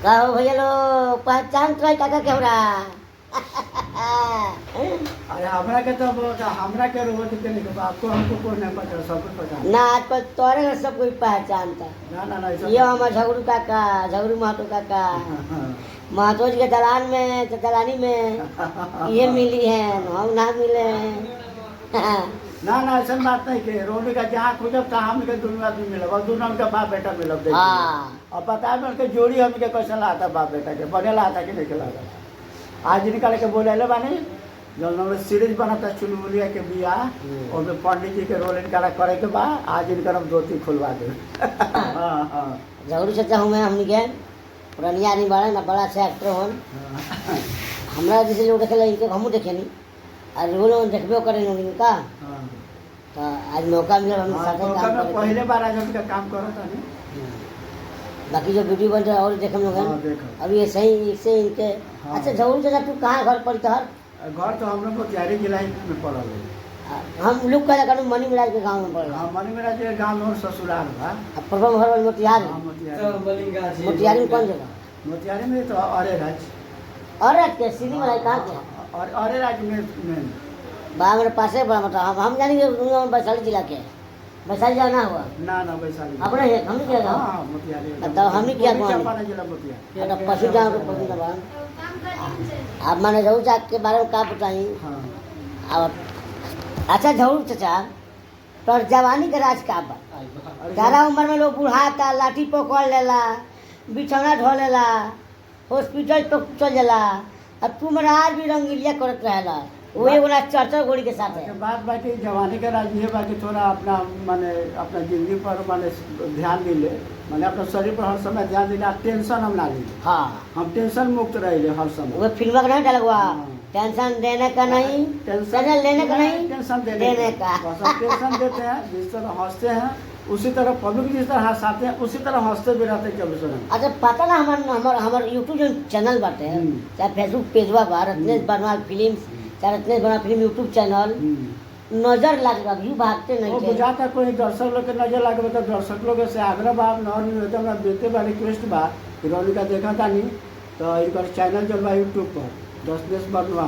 कहो भैया लोग पहचान तो काका केवड़ा अरे हमरा के तो हमरा के रोड के नहीं आपको हमको कोई नहीं पता सब कुछ पता ना आजकल तोरे घर सब कोई पहचानता। ना ना ये हमारे झगड़ू काका, झगड़ू महतो काका, महतो जी के दलान में तो दलानी में ये मिली है, हम ना मिले ना ना ऐसा बात नहीं के रोड का जहाँ खोजब था हम के दुनिया आदमी मिलब और दोनों उनका बाप बेटा मिलब देखिए। हाँ और पता है उनके जोड़ी हम के कैसे लाता बाप बेटा के बने लाता कि नहीं लाता। आज निकाल के बोले ले बानी जो नंबर सीरीज बनाता चुलबुलिया के बिया और में पंडित जी के रोल इनका करे के बाद आज इनका हम धोती खुलवा दे। झगड़ू चाचा हूँ मैं हमने के पुरानी आदमी बड़ा ना बड़ा से एक्टर हो हमरा जैसे लोग देखे इनके हमू देखे नहीं और वो लोग देखबे करें इनका तो आज मौका मिला हम साथ में काम करें। पहले बार आज उनका काम करो था नहीं बाकी जो वीडियो बन रहा है और देखे हम लोग अभी ऐसे ही इससे इनके। अच्छा झगड़ू चाचा तू कहाँ घर पर था? घर तो हम लोग को तैयारी जिला में पड़ा है। हम लोग का जगह मनी मिराज के गांव में पड़ा। हाँ मनी मिराज के गांव में ससुराल था। अब प्रथम घर वाले मोतिहारी। मोतिहारी में कौन जगह? मोतिहारी में तो अरे राज। अरे के सीधी वाला कहाँ के? और अरे राज में बा मेरे पास है बड़ा मतलब हम जानेंगे वैशाली जिला के। वैशाली जाना हुआ ना ना वैशाली अपने है हमने क्या गाँव? हाँ मोतिहारी तो हमने क्या कौन? चंपारण जिला मोतिहारी। मतलब पशु गाँव के पशु दबान आप माने झगड़ू चाचा के बारे में क्या बताइए? हाँ अब अच्छा झगड़ू चाचा तो जवानी के राज का बा ज़्यादा उम्र में लोग बुढ़ाता लाठी पकड़ लेला बिछौना ढो लेला हॉस्पिटल पे चल जाला अब तुम आज भी रंगीलिया करत रहेला वो एगो चर्चा गोड़ी के साथ है। बात बाकी जवानी का राज ये बाकी थोड़ा अपना माने अपना जिंदगी पर माने ध्यान दिले माने अपना शरीर पर हर समय ध्यान दिले टेंशन हम ना ली। हाँ हम टेंशन मुक्त रहे हर समय। वो फिल्म का नहीं डाला टेंशन देने का नहीं टेंशन लेने का नहीं टेंशन देने का। टेंशन देते हैं जिस तरह हंसते हैं उसी तरह पब्लिक जिस तरह हंसाते हैं उसी तरह हंसते भी रहते हैं 24 घंटे। अच्छा पता ना हमार यूट्यूब जो चैनल बाटे चाहे फेसबुक पेजवा बा रत्नेश बर्मा फिल्म चाहे Ratnesh Burma film YouTube channel नजर लगे व्यू भागते नहीं वो जाता कोई दर्शक लोग के नजर लगे तो दर्शक लोग से आग्रह बा न बेटे बा रिक्वेस्ट बा हिरोनी का देखा था नहीं तो इनका चैनल चल बा यूट्यूब पर रत्नेश बर्मा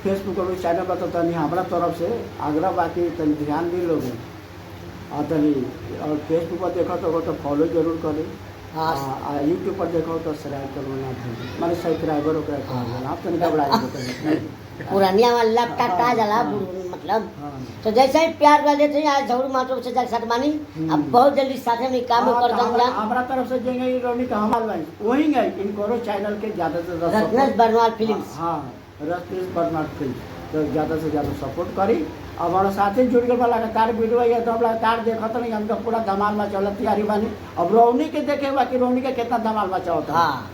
फेसबुक पर चैनल बताता नहीं हमारा तरफ से आग्रह बाकी तनी ध्यान दी लोग तनी और फेसबुक पर देखो तो फॉलो जरूर करें। यूट्यूब पर देखो तो सब्सक्राइब करो ना माने सब्सक्राइबर हो आप तनी घबराए पुरानिया में लपटा जाला मतलब तो जैसे ही प्यार कर देते हैं आज झगड़ू मातो से जाके साथ मानी अब बहुत जल्दी साथे में काम कर दूंगा। हमारा तरफ से जेंगे रोनी का हमार भाई वही गए इनको चैनल के ज्यादा से ज्यादा रत्नेश बर्मा फिल्म्स। हां रत्नेश बर्मा फिल्म तो ज्यादा से ज्यादा सपोर्ट करी। अब हमारा साथी जुड़ गए लगातार वीडियो या तो लगातार देखत नहीं हमका पूरा धमाल मचा तैयारी बानी अब रौनी के देखे बाकी रौनी के कितना धमाल मचा होता है। हाँ